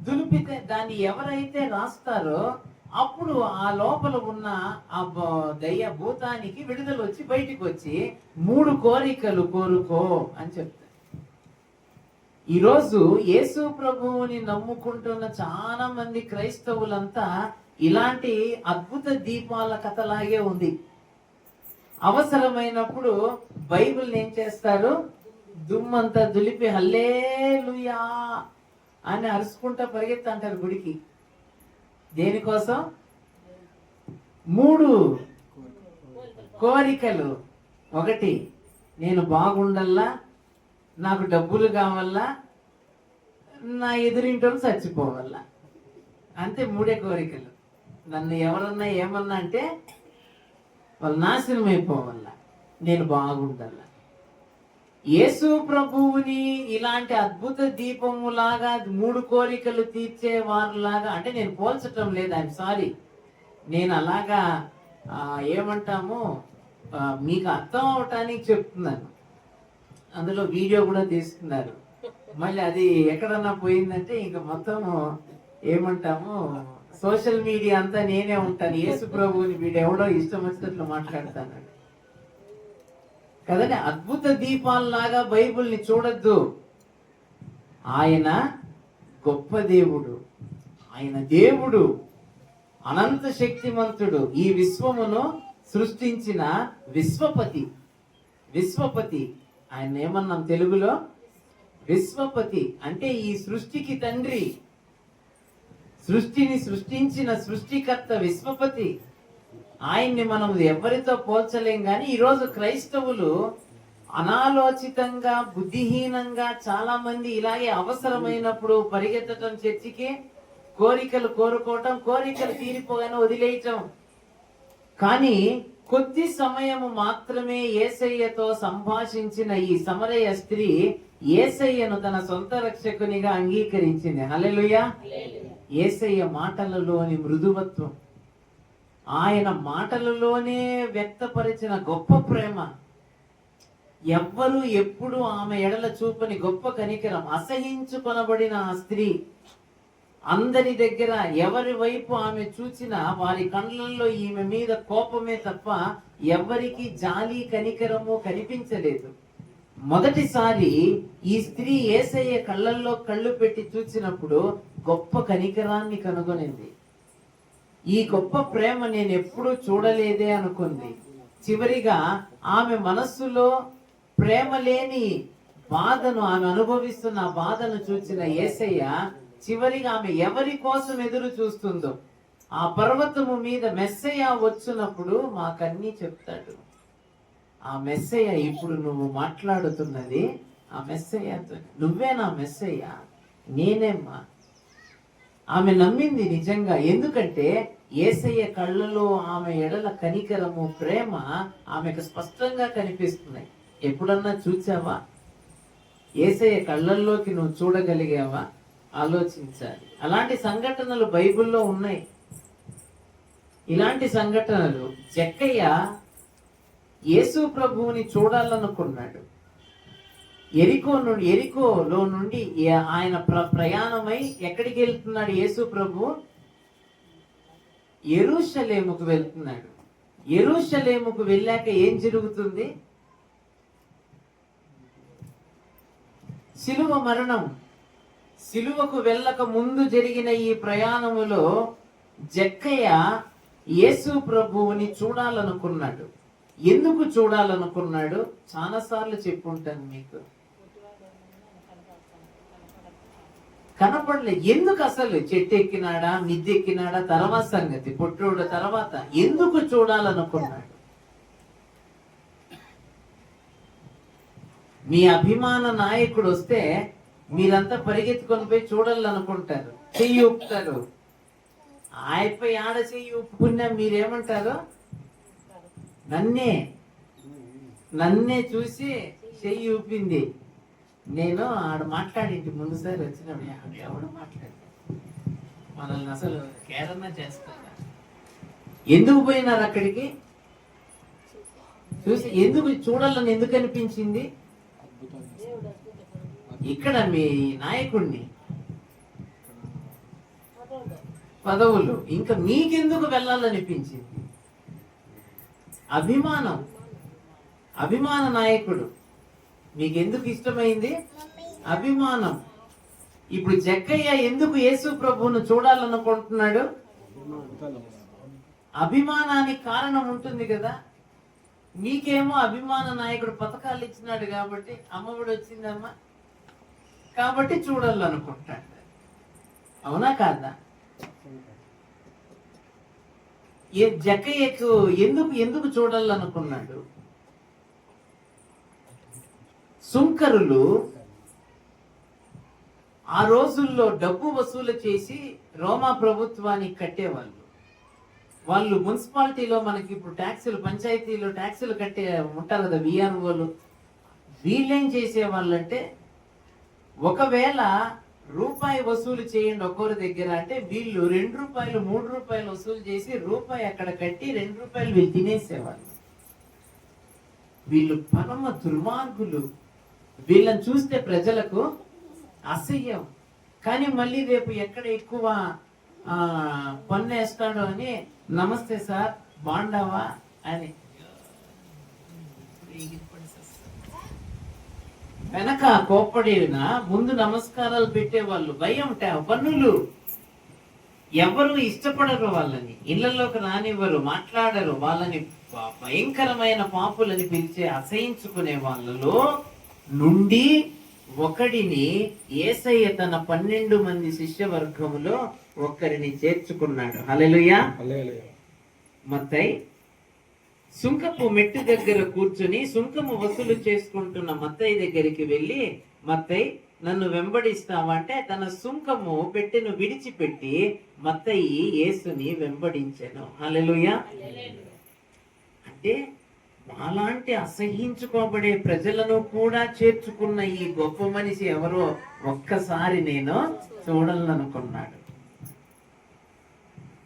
దులిపితే దాన్ని ఎవరైతే రాస్తారో అప్పుడు ఆ లోపల ఉన్న ఆ దయ్య భూతానికి విడుదల వచ్చి బయటికి వచ్చి 3 కోరికలు కోరుకో అని చెప్తారు. ఈరోజు యేసు ప్రభువుని నమ్ముకుంటున్న చాలా మంది క్రైస్తవులంతా ఇలాంటి అద్భుత దీపాల కథలాగే ఉంది. అవసరమైనప్పుడు బైబిల్ ఏం చేస్తారు, దుమ్మంతా దులిపి హల్లెలూయా అని అరుచుకుంటా పరిగెత్తంటారు గుడికి. దేనికోసం? 3 కోరికలు. 1, నేను బాగుండల్లా, నాకు డబ్బులు కావాలా, నా ఎదురింటోళ్ళు చచ్చిపోవాలా, అంతే 3 కోరికలు. నన్ను ఎవరన్నా ఏమన్నా అంటే వాళ్ళు నాశనం అయిపోవాల, నేను బాగుండాల. యేసు ప్రభువుని ఇలాంటి అద్భుత దీపములాగా 3 కోరికలు తీర్చే వారిలాగా, అంటే నేను పోల్చటం లేదు, ఐఎమ్ సారీ, నేను అలాగా ఏమంటాము మీకు అర్థం అవటానికి చెప్తున్నాను. అందులో వీడియో కూడా తీస్తున్నారు, మళ్ళీ అది ఎక్కడన్నా పోయిందంటే ఇంకా మొత్తం ఏమంటాము సోషల్ మీడియా అంతా నేనే ఉంటాను. యేసు ప్రభువుని వీడెవడో ఇష్టం వచ్చినట్లు మాట్లాడతాను కదండి. అద్భుత దీపాలలాగా బైబిల్ని చూడొద్దు. ఆయన గొప్ప దేవుడు, ఆయన దేవుడు, అనంత శక్తిమంతుడు, ఈ విశ్వమును సృష్టించిన విశ్వపతి. విశ్వపతి ఆయన ఏమన్నాం తెలుగులో? విశ్వపతి అంటే ఈ సృష్టికి తండ్రి, సృష్టిని సృష్టించిన సృష్టికర్త విశ్వపతి. ఆయన్ని మనం ఎవరితో పోల్చలేం. కానీ ఈరోజు క్రైస్తవులు అనాలోచితంగా, బుద్ధిహీనంగా చాలా మంది ఇలాగే అవసరమైనప్పుడు పరిగెత్తటం చర్చికి, కోరికలు కోరుకోవటం, కోరికలు తీరిపోగానే వదిలేయటం. కానీ కొద్ది సమయము మాత్రమే యేసయ్యతో సంభాషించిన ఈ సమరయ స్త్రీ యేసయ్యను తన సొంత రక్షకునిగా అంగీకరించింది. హల్లెలూయా. యేసయ్య మాటలలోని మృదువత్వం, ఆయన మాటలలోనే వ్యక్తపరిచిన గొప్ప ప్రేమ, ఎవ్వరు ఎప్పుడు ఆమె ఎడల చూపని గొప్ప కనికరం, అసహించుకొనబడిన ఆ స్త్రీ, అందరి దగ్గర ఎవరి వైపు ఆమె చూచినా వారి కళ్ళల్లో ఈమె మీద కోపమే తప్ప ఎవరికి జాలి కనికరము కనిపించలేదు. మొదటిసారి ఈ స్త్రీ యేసయ్య కళ్ళల్లో కళ్ళు పెట్టి చూచినప్పుడు గొప్ప కనికరాన్ని కనుగొనింది. ఈ గొప్ప ప్రేమ నేను ఎప్పుడూ చూడలేదే అనుకుంది. చివరిగా ఆమె మనస్సులో ప్రేమ లేని బాధను, ఆమె అనుభవిస్తున్న బాధను చూచిన యేసయ్య చివరిగా ఆమె ఎవరి కోసం ఎదురు చూస్తుందో, ఆ పర్వతము మీద మెస్సయ్య వచ్చినప్పుడు మాకన్నీ చెప్తాడు. ఆ మెస్సయ్య ఇప్పుడు నువ్వు మాట్లాడుతున్నది ఆ మెస్సయ్యతో. నువ్వే నా మెస్సయ్య, నేనేమ్మా. ఆమె నమ్మింది నిజంగా. ఎందుకంటే యేసయ్య కళ్ళలో ఆమె ఎడల కనికరము, ప్రేమ ఆమెకు స్పష్టంగా కనిపిస్తున్నాయి. ఎప్పుడన్నా చూచావా? యేసయ్య కళ్ళల్లోకి నువ్వు చూడగలిగావా? ఆలోచించాలి. అలాంటి సంఘటనలు బైబిల్లో ఉన్నాయి. ఇలాంటి సంఘటనలు జక్కయ్య యేసు ప్రభువుని చూడాలనుకున్నాడు. ఎరికోలో నుండి ఆయన ప్రయాణమై ఎక్కడికి వెళ్తున్నాడు? యేసు ప్రభు యెరూషలేముకు వెళ్తున్నాడు. యెరూషలేముకు వెళ్ళాక ఏం జరుగుతుంది? శిలువ మరణం. శిలువకు వెళ్ళక ముందు జరిగిన ఈ ప్రయాణములో జక్కయ్య యేసు ప్రభువుని చూడాలనుకున్నాడు. ఎందుకు చూడాలనుకున్నాడు? చాలాసార్లు చెప్పుంటాను మీకు. కనపడలే. ఎందుకు? అసలు చెట్టు ఎక్కినాడా, మిద్దె ఎక్కినాడా తర్వాత సంగతి, పుట్టుడు తర్వాత. ఎందుకు చూడాలనుకున్నాడు? మీ అభిమాన నాయకుడు వస్తే మీరంతా పరిగెత్తుకొని పోయి చూడాలనుకుంటారు, చెయ్యి ఊపుతారు. ఆయపై ఆడ చెయ్యి ఊపుకున్నా మీరేమంటారు? నన్నే చూసి చెయ్యి ఊపింది. నేను ఆడ మాట్లాడింటి ముందుసారి వచ్చినప్పుడు ఎవడు మాట్లాడి మనల్ని అసలు కేరళ చేస్తారా? ఎందుకు పోయినారు అక్కడికి? చూసి ఎందుకు చూడాలని ఎందుకు అనిపించింది? ఇక్కడ మీ నాయకుడిని, పదవులు, ఇంకా మీకెందుకు వెళ్ళాలనిపించింది? అభిమానం, అభిమాన నాయకుడు మీకెందుకు ఇష్టమైంది? అభిమానం. ఇప్పుడు జక్కయ్య ఎందుకు యేసు ప్రభువును చూడాలనుకుంటున్నాడు? అభిమానానికి కారణం ఉంటుంది కదా. మీకేమో అభిమాన నాయకుడు పథకాలు ఇచ్చినాడు కాబట్టి, అమ్మఒడి వచ్చిందమ్మా కాబట్టి చూడాలనుకుంటాడు. అవునా కాదా? జక్కయ్యకు ఎందుకు చూడాలనుకున్నాడు? సుంకరులు ఆ రోజుల్లో డబ్బు వసూలు చేసి రోమా ప్రభుత్వానికి కట్టేవాళ్ళు. వాళ్ళు మున్సిపాలిటీలో మనకి ఇప్పుడు ట్యాక్సులు, పంచాయతీలో ట్యాక్సులు కట్టే ఉంటారు కదా విఆర్ఓలు, వీళ్ళేం చేసే వాళ్ళంటే ఒకవేళ రూపాయి వసూలు చేయండి ఒక్కొరి దగ్గర అంటే వీళ్ళు 2 రూపాయలు 3 రూపాయలు వసూలు చేసి రూపాయి అక్కడ కట్టి 2 రూపాయలు వీళ్ళు తినేసేవాళ్ళు. వీళ్ళు పరమ దుర్మార్గులు. వీళ్ళని చూస్తే ప్రజలకు అసహ్యం. కానీ మళ్ళీ రేపు ఎక్కడ ఎక్కువ పన్ను వేస్తాడో అని నమస్తే సార్ బాండావా అని వెనక కోప్పడిన ముందు నమస్కారాలు పెట్టేవాళ్ళు. భయం పన్నులు ఎవరు ఇష్టపడరు, వాళ్ళని ఇళ్లలోకి రానివ్వరు, మాట్లాడరు. వాళ్ళని భయంకరమైన పాపులని పిలిచే అసహించుకునే వాళ్ళలో నుండి ఒకడిని యేసయ్య తన 12 మంది శిష్యవర్గములో ఒక్కరిని చేర్చుకున్నాడు. హల్లెలూయా. మత్తయి సుంకపు మెట్టు దగ్గర కూర్చుని సుంకము వసూలు చేసుకుంటున్న మత్తయి దగ్గరికి వెళ్ళి, మత్తయి నన్ను వెంబడిస్తావా అంటే తన సుంకము పెట్టెను విడిచిపెట్టి మత్తయి యేసుని వెంబడించెను. హల్లెలూయా. అంటే అలాంటి అసహించుకోబడే ప్రజలను కూడా చేర్చుకున్న ఈ గొప్ప మనిషి ఎవరో ఒక్కసారి నేను చూడాలనుకున్నాడు.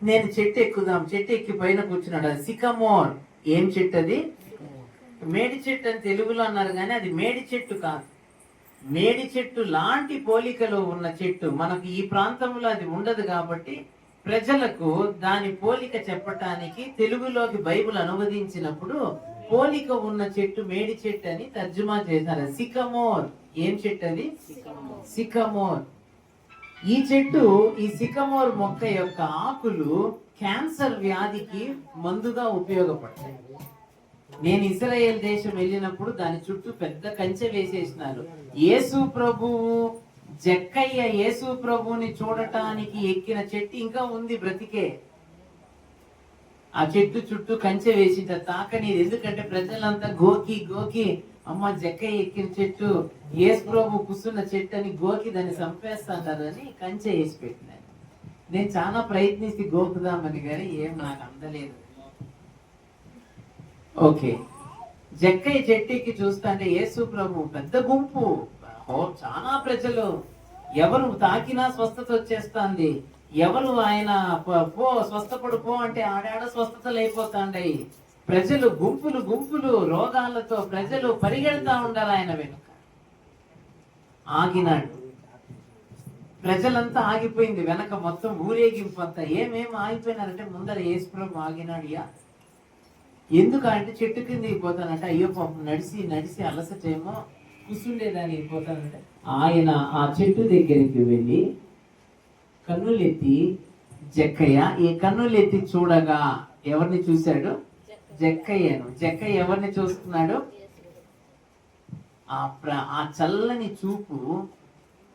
నేను చెట్టు ఎక్కుదాం, చెట్టు ఎక్కి పైన కూర్చున్నాడు. అది సికమోర్. ఏం చెట్టు అది? మేడి చెట్టు అని తెలుగులో అన్నారు, కానీ అది మేడి చెట్టు కాదు. మేడి చెట్టు లాంటి పోలికలో ఉన్న చెట్టు. మనకు ఈ ప్రాంతంలో అది ఉండదు కాబట్టి ప్రజలకు దాని పోలిక చెప్పటానికి తెలుగులోకి బైబిల్ అనువదించినప్పుడు పోలిక ఉన్న చెట్టు మేడి చెట్టు అని తర్జుమా చేశారు. సికమోర్. ఏం చెట్టు అది? సికమోర్. ఈ చెట్టు, ఈ సికమోర్ మొక్క యొక్క ఆకులు క్యాన్సర్ వ్యాధికి మందుగా ఉపయోగపడతాయి. నేను ఇశ్రాయేల్ దేశం వెళ్ళినప్పుడు దాని చుట్టూ పెద్ద కంచె వేసేసినారు. యేసు ప్రభువు జక్కయ్య యేసు ప్రభువుని చూడటానికి ఎక్కిన చెట్టు ఇంకా ఉంది బ్రతికే. ఆ చెట్టు చుట్టూ కంచె వేసి తాకని. ఎందుకంటే ప్రజలంతా గోకి అమ్మ జక్కయ్య ఎక్కిన చెట్టు, యేసు ప్రభు కూర్చున్న చెట్టు అని గోకి దాన్ని చంపేస్తారని కంచె వేసి పెట్టినారు. నేను చాలా ప్రయత్నిస్తే గోకుదామని కానీ ఏం నాకు అందలేదు. ఓకే, జక్కయ్య చెట్టుకి చూస్తా అంటే యేసు ప్రభు పెద్ద గుంపు, చాలా ప్రజలు, ఎవరు తాకినా స్వస్థత వచ్చేస్తాంది. ఎవరు ఆయన పో స్వస్థపడు పో అంటే ఆడాడ స్వస్థతలు అయిపోతాండయి. ప్రజలు గుంపులు రోగాలతో ప్రజలు పరిగెడతా ఉండారు ఆయన వెనుక. ఆగినాడు. ప్రజలంతా ఆగిపోయింది. వెనక మొత్తం ఊరేగింపు అంతా. ఏమేమి ఆగిపోయినారంటే ముందర యేసు ప్రభు ఆగినాడు. ఎందుకంటే చెట్టు కిందకి పోతానంటే అయ్యో పాపం నడిచి అలసటేమో కూర్చుండేదానికి పోతానంటే ఆయన ఆ చెట్టు దగ్గరికి వెళ్ళి కన్నులెత్తి జక్కయ్య, ఈ కన్నులెత్తి చూడగా ఎవరిని చూశాడు? జక్కయ్యను. జక్కయ్య ఎవరిని చూస్తున్నాడు? ఆ చల్లని చూపు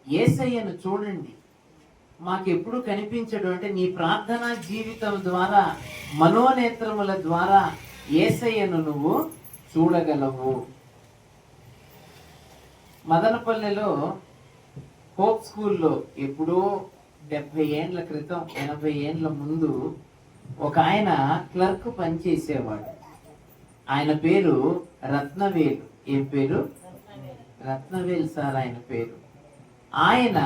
యేసయ్యను చూడండి. మాకెప్పుడు కనిపించడు అంటే నీ ప్రార్థనా జీవితం ద్వారా, మనోనేత్రముల ద్వారా యేసయ్యను నువ్వు చూడగలవు. మదనపల్లెలో హోప్ స్కూల్లో ఎప్పుడో 70 ఏండ్ల క్రితం, 80 ఏండ్ల ముందు ఒక ఆయన క్లర్క్ పనిచేసేవాడు. ఆయన పేరు రత్నవేలు. ఏం పేరు? రత్నవేలు సార్ ఆయన పేరు. ఆయన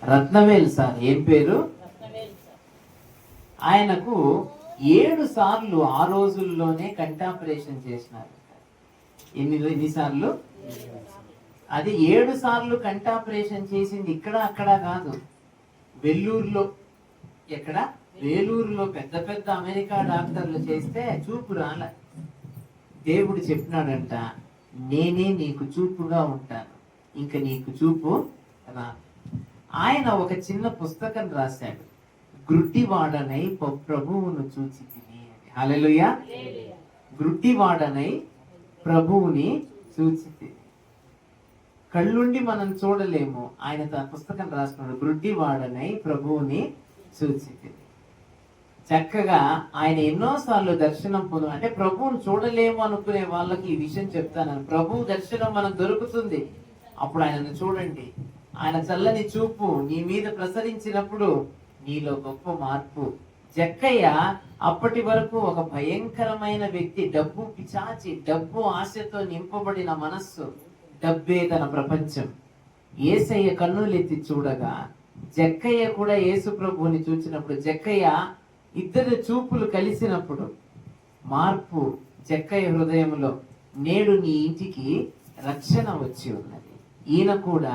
రత్నవేల్ సార్. ఏం పేరు? ఆయనకు 7 సార్లు ఆ రోజుల్లోనే కంటాపరేషన్ చేసినారు. ఎన్నిసార్లు? అది 7 సార్లు కంటాపరేషన్ చేసింది. ఇక్కడ అక్కడ కాదు, వెల్లూరులో. ఎక్కడ? వేలూరులో పెద్ద అమెరికా డాక్టర్లు చేస్తే చూపు రాల. దేవుడు చెప్పినాడంట, నేనే నీకు చూపుగా ఉంటాను, ఇంక నీకు చూపు రా. ఆయన ఒక చిన్న పుస్తకం రాశాడు, గ్రుడ్డివాడనై ప్రభువును చూచి తిని. హల్లెలూయా. గ్రుడ్డివాడనై ప్రభువుని చూచి తిని. కళ్ళుండి మనం చూడలేము. ఆయన తన పుస్తకం రాసుకున్నాడు, గ్రుడ్డివాడనై ప్రభువుని చూచితిని. చక్కగా ఆయన ఎన్నోసార్లు దర్శనం అంటే ప్రభువును చూడలేము అనుకునే వాళ్ళకి ఈ విషయం చెప్తాను. ప్రభు దర్శనం మనకు దొరుకుతుంది. అప్పుడు ఆయనను చూడండి. ఆయన చల్లని చూపు నీ మీద ప్రసరించినప్పుడు నీలో గొప్ప మార్పు. జక్కయ్య అప్పటి వరకు ఒక భయంకరమైన వ్యక్తి, డబ్బు పిచాచి, డబ్బు ఆశతో నింపబడిన మనస్సు, డబ్బే తన ప్రపంచం. యేసయ్య కన్నులెత్తి చూడగా జక్కయ్య కూడా యేసు ప్రభువుని చూచినప్పుడు, జక్కయ్య ఇద్దరు చూపులు కలిసినప్పుడు మార్పు జక్కయ్య హృదయంలో. నేడు నీ ఇంటికి రక్షణ వచ్చి ఉన్నది. ఈయన కూడా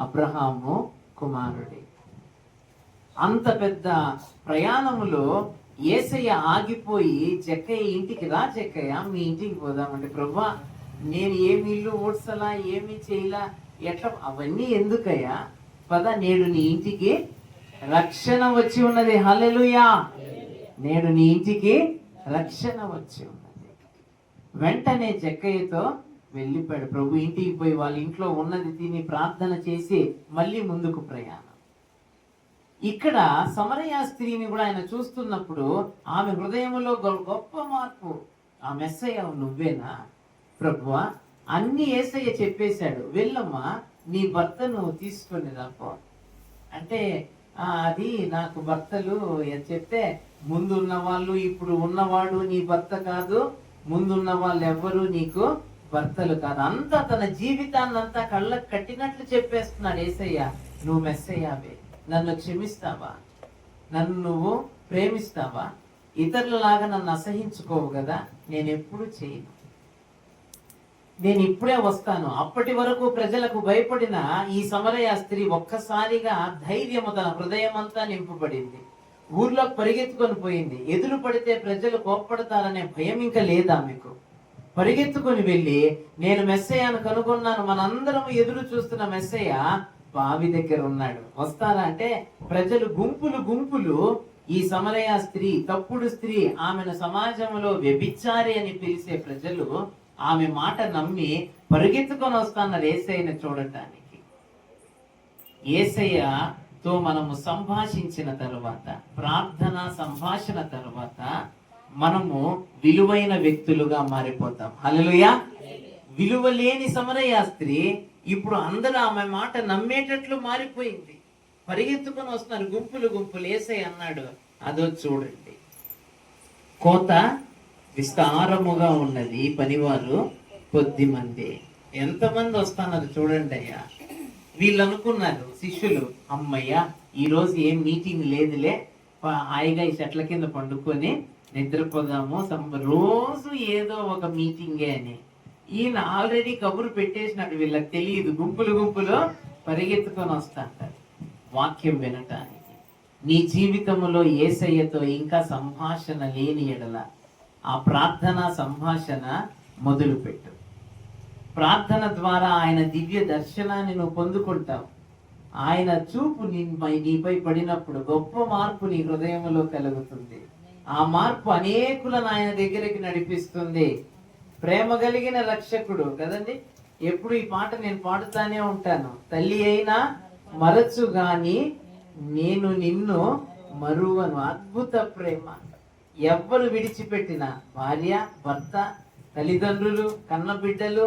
అబ్రహాము కుమారుడే. అంత పెద్ద ప్రయాణములో యేసయ్య ఆగిపోయి, జక్కయ్య ఇంటికి రా, జక్కయ్య మీ ఇంటికి పోదామంటే, ప్రభువా నేను ఏమి ఇల్లు ఊడ్సలా, ఏమి చేయలా, ఎట్లా, అవన్నీ ఎందుకయ్యా, పద నేడు నీ ఇంటికి రక్షణ వచ్చి ఉన్నది. హల్లెలూయా. నేడు నీ ఇంటికి రక్షణ వచ్చి ఉన్నది. వెంటనే జక్కయ్యతో వెళ్ళిపోయాడు. ప్రభు ఇంటికి పోయి వాళ్ళ ఇంట్లో ఉన్నది తిని ప్రార్థన చేసి మళ్ళీ ముందుకు ప్రయాణం. ఇక్కడ సమరయ స్త్రీని కూడా ఆయన చూస్తున్నప్పుడు ఆమె హృదయంలో గొప్ప మార్పు. ఆ మెస్సయ్య నువ్వేనా ప్రభువా? అన్ని యేసయ్య చెప్పేశాడు, వెళ్ళమ్మా నీ భర్తను తీసుకొని రాపో అంటే, అది నాకు భర్తలు చెప్తే, ముందున్న వాళ్ళు ఇప్పుడు ఉన్నవాడు నీ భర్త కాదు, ముందున్న వాళ్ళు ఎవ్వరు నీకు భర్తలు కాదు. అంతా తన జీవితాన్ని అంతా కళ్ళకు కట్టినట్లు చెప్పేస్తున్నాడు యేసయ్య. నువ్వు మెస్సయ్యావే, నన్ను క్షమిస్తావా, నన్ను నువ్వు ప్రేమిస్తావా, ఇతరులలాగా నన్ను అసహించుకోవు కదా, నేను ఎప్పుడు చేయను, నేను ఇప్పుడే వస్తాను. అప్పటి వరకు ప్రజలకు భయపడిన ఈ సమరయ స్త్రీ ఒక్కసారిగా ధైర్యము తన హృదయం అంతా నింపబడింది. ఊర్లోకి పరిగెత్తుకొని పోయింది. ఎదురు పడితే ప్రజలు కోప్పడతారనే భయం ఇంకా లేదా మీకు? పరిగెత్తుకొని వెళ్ళి, నేను మెస్సయ్యను కనుగొన్నాను, మనందరం ఎదురు చూస్తున్న మెస్సయ్య బావి దగ్గర ఉన్నాడు, వస్తారా అంటే, ప్రజలు గుంపులు గుంపులు ఈ సమరయ స్త్రీ, తప్పుడు స్త్రీ, ఆమెను సమాజంలో వ్యభిచారి అని పిలిచే ప్రజలు ఆమె మాట నమ్మి పరిగెత్తుకొని వస్తున్నారు యేసయ్యను చూడటానికి. యేసయ్యతో మనము సంభాషించిన తరువాత, ప్రార్థన సంభాషణ తరువాత మనము విలువైన వ్యక్తులుగా మారిపోతాం. హల్లెలూయా. విలువ లేని సమరయ స్త్రీ ఇప్పుడు అందరూ ఆమె మాట నమ్మేటట్లు మారిపోయింది. పరిగెత్తుకొని వస్తున్నారు గుంపులు గుంపులు. యేసయ్య అన్నాడు, అదో చూడండి, కోత విస్తారముగా ఉన్నది, పనివారు కొద్ది మంది. ఎంతమంది వస్తున్నారు చూడండి అయ్యా. వీళ్ళు అనుకున్నారు శిష్యులు, అమ్మయ్యా ఈరోజు ఏం మీటింగ్ లేదులే, హాయిగా ఈ చెట్ల కింద పండుకొని నిద్రపోదాము, రోజు ఏదో ఒక మీటింగే అని. ఈయన ఆల్రెడీ కబురు పెట్టేసినాడు, వీళ్ళకి తెలియదు. గుంపులు గుంపులు పరిగెత్తుకొని వస్తాంటారు వాక్యం వినటానికి. నీ జీవితంలో యేసయ్యతో ఇంకా సంభాషణ లేని ఎడల ఆ ప్రార్థన సంభాషణ మొదలుపెట్టు. ప్రార్థన ద్వారా ఆయన దివ్య దర్శనాన్ని నువ్వు పొందుకుంటావు. ఆయన చూపు నీపై పడినప్పుడు గొప్ప మార్పు నీ హృదయంలో కలుగుతుంది. ఆ మార్పు అనేకులను ఆయన దగ్గరికి నడిపిస్తుంది. ప్రేమ కలిగిన రక్షకుడు కదండి. ఎప్పుడు ఈ పాట నేను పాడుతానే ఉంటాను. తల్లి అయినా మరచు గాని నేను నిన్ను మరువను. అద్భుత ప్రేమ. ఎవ్వరు విడిచిపెట్టిన భార్య, భర్త, తల్లిదండ్రులు, కన్న బిడ్డలు,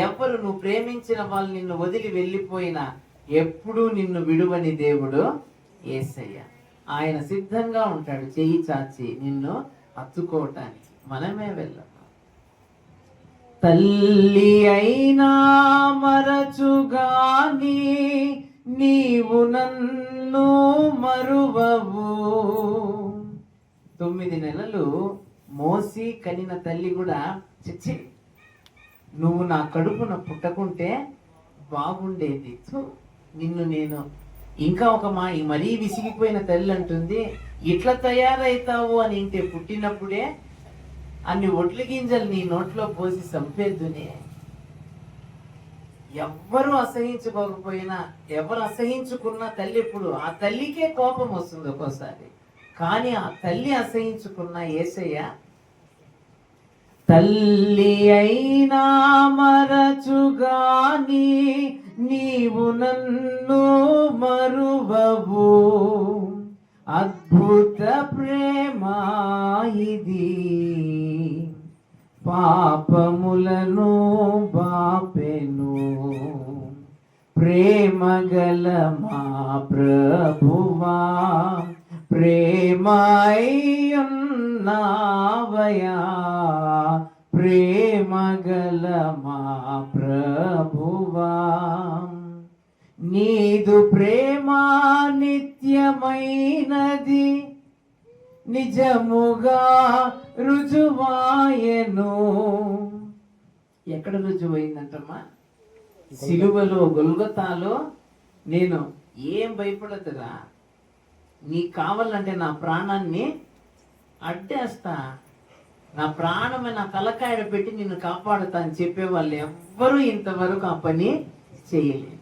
ఎవరు నువ్వు ప్రేమించిన వాళ్ళు నిన్ను వదిలి వెళ్ళిపోయినా ఎప్పుడూ నిన్ను విడువని దేవుడు యేసయ్య. ఆయన సిద్ధంగా ఉంటాడు చెయ్యి చాచి నిన్ను హత్తుకోవటానికి. మనమే వెళ్ళాం. తల్లి అయినా మరచుగాని నీవు నన్ను మరువవు. 9 నెలలు మోసి కనిన తల్లి కూడా, చిచ్చి నువ్వు నా కడుపున పుట్టకుంటే బాగుండేది, నిన్ను నేను ఇంకా ఒక మరీ విసిగిపోయిన తల్లి అంటుంది, ఇట్లా తయారైతావు అని ఇంటే పుట్టినప్పుడే అన్ని ఒడ్ల గింజలు నీ నోట్లో పోసి చంపేద్దునే. ఎవ్వరు అసహించుకోకపోయినా, ఎవరు అసహించుకున్నా తల్లి ఎప్పుడు ఆ తల్లికే కోపం వస్తుంది ఒక్కోసారి. కానీ ఆ తల్లి అసహించుకున్న యేసయ్య, తల్లి అయినా మరచుగాని నీవు నన్ను మరువవు. అద్భుత ప్రేమ ఇది, పాపములను బాపెను. ప్రేమ గల మా ప్రభువా, ప్రేమయ్యున్నావయా. ప్రేమ గల మా ప్రభువా, నీదు ప్రేమ నిత్యమైనది, నిజముగా రుజువాయెను. ఎక్కడ రుజువైందంటమ్మా? సిలువలో, గొల్గొతాలో. నేను ఏం భయపడదురా, నీకు కావాలంటే నా ప్రాణాన్ని అడ్డేస్తా, నా ప్రాణమే నా తలకాయడ పెట్టి నిన్ను కాపాడుతా అని చెప్పేవాళ్ళు ఎవ్వరూ ఇంతవరకు ఆ పని చేయలేదు.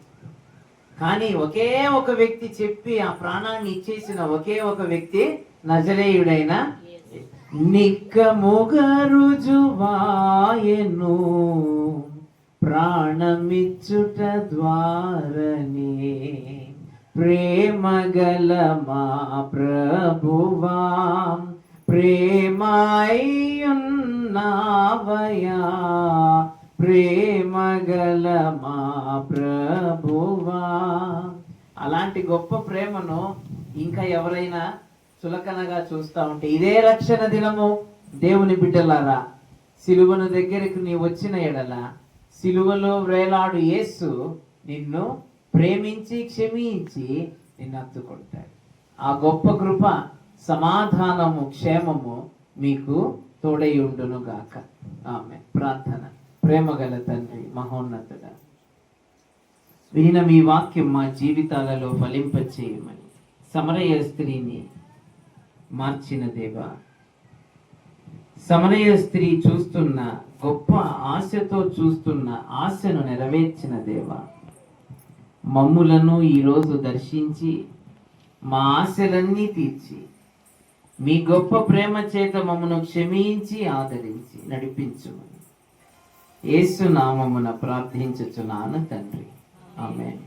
కానీ ఒకే ఒక వ్యక్తి చెప్పి ఆ ప్రాణాన్ని ఇచ్చేసిన ఒకే ఒక వ్యక్తి నజరేయుడైన నిక్కముగా రుజువాయెను. ప్రాణమిచ్చుట ద్వారనే ప్రేమ గల మా ప్రభువా, ప్రేమయ్యున్నావయా. ప్రేమ గల మా ప్రభువా. అలాంటి గొప్ప ప్రేమను ఇంకా ఎవరైనా చులకనగా చూస్తా ఉంటే, ఇదే రక్షణ దినము దేవుని బిడ్డలారా, సిలువను దగ్గరికి నీ వచ్చిన ఎడల సిలువలో వేలాడు యేసు నిన్ను ప్రేమించి క్షమించి నిన్ను హత్తుకుంటాడు. ఆ గొప్ప కృప, సమాధానము, క్షేమము మీకు తోడై ఉండును గాక. ఆమె ప్రార్థన. ప్రేమగల తండ్రి, మహోన్నతుడా, వినిన మీ వాక్యం మా జీవితాలలో ఫలింపచేయమని సమరయ స్త్రీని మార్చిన దేవా, సమరయ స్త్రీ చూస్తున్న గొప్ప ఆశతో చూస్తున్న ఆశను నెరవేర్చిన దేవా, మమ్ములను ఈరోజు దర్శించి మా ఆశలన్నీ తీర్చి మీ గొప్ప ప్రేమ చేత మమ్మను క్షమించి ఆదరించి నడిపించుమని యేసు నామమున ప్రార్థించుచున్నాను తండ్రి. ఆమేన్.